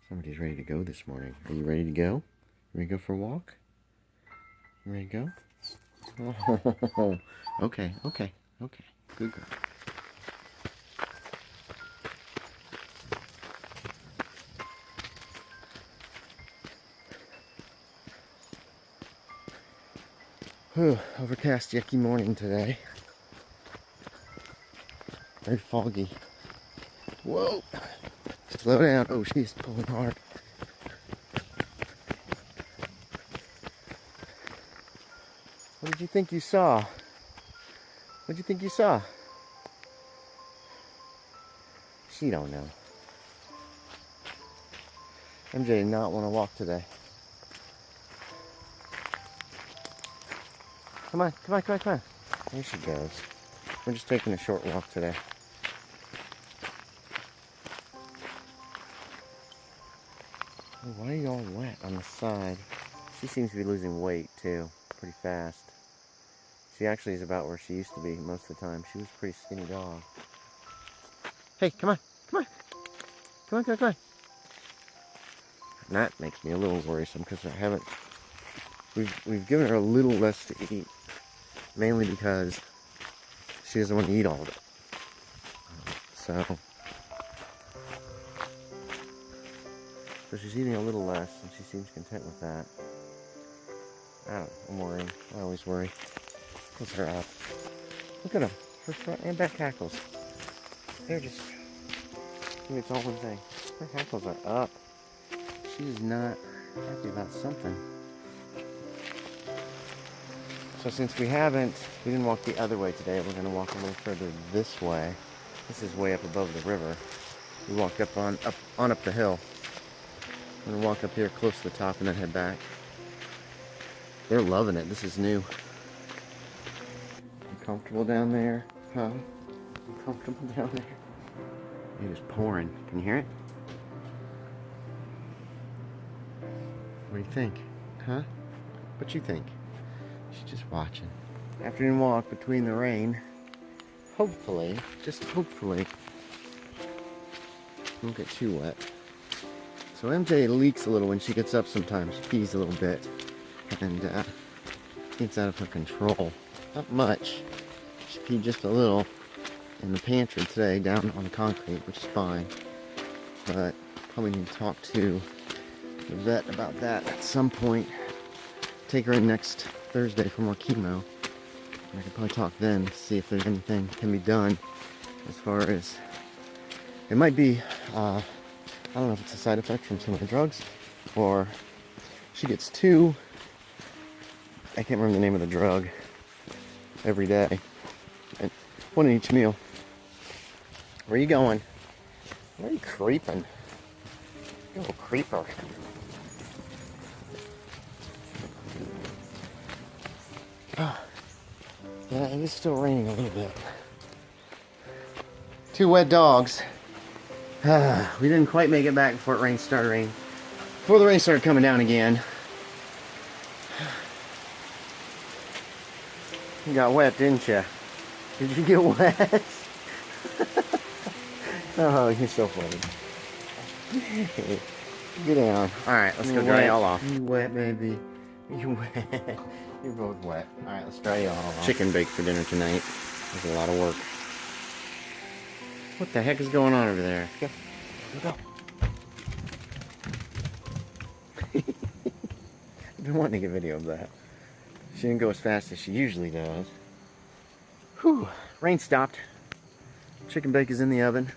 Somebody's ready to go this morning. Are you ready to go? Ready to go for a walk? You ready to go? Oh, okay. Good girl. Whew, overcast, yucky morning today. Very foggy. Whoa! Slow down. Oh, she's pulling hard. What did you think you saw? What did you think you saw? She don't know. MJ did not want to walk today. Come on. There she goes. We're just taking a short walk today. Oh, why are you all wet on the side? She seems to be losing weight too, pretty fast. She actually is about where she used to be most of the time. She was a pretty skinny dog. Hey, come on. And that makes me a little worrisome because we've given her a little less to eat, mainly because she doesn't want to eat all of it. So she's eating a little less, and she seems content with that. I don't know, I'm worrying. I always worry. Look at her up. Look at them. Her front and back hackles. They're just, maybe it's all one thing. Her hackles are up. She's not happy about something. So since we didn't walk the other way today, we're going to walk a little further this way. This is way up above the river. We walked up the hill. I'm going to walk up here close to the top and then head back. They're loving it. This is new. You comfortable down there? Huh? You comfortable down there? It is pouring. Can you hear it? What do you think? Huh? What you think? She's just watching. Afternoon walk between the rain. Hopefully, just hopefully, won't get too wet. So MJ leaks a little when she gets up sometimes. She pees a little bit. And gets out of her control. Not much. She peed just a little in the pantry today down on the concrete, which is fine. But probably need to talk to the vet about that at some point. Take her in next Thursday for more chemo. And I can probably talk then to see if there's anything can be done as far as it might be, I don't know if it's a side effect from some of the drugs or she gets two, I can't remember the name of the drug, every day. And one in each meal. Where are you going? Where are you creeping? You little creeper. Yeah, it is still raining a little bit. Two wet dogs. We didn't quite make it back before the rain started coming down again. You got wet, didn't you? Did you get wet? Oh, you're so funny. Get down. Alright, let's go dry y'all off. You wet, baby. You wet. You're both wet. Alright, let's dry y'all off. Chicken bake for dinner tonight. There's a lot of work. What the heck is going on over there? Go. I've been wanting to get video of that. She didn't go as fast as she usually does. Whew. Rain stopped. Chicken bake is in the oven.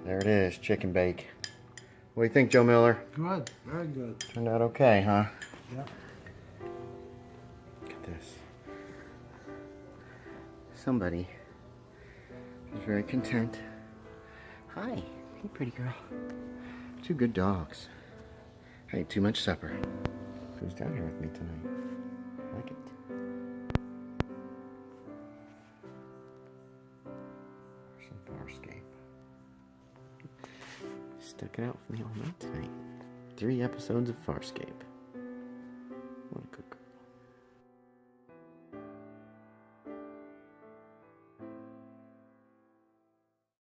There it is, chicken bake. What do you think, Joe Miller? Good, very good. Turned out okay, huh? Yeah. Look at this. Somebody is very content. Hi, hey pretty girl. Two good dogs. I ate too much supper. Who's down here with me tonight? Like it? Some Farscape. Stuck it out for me all night tonight. 3 episodes of Farscape.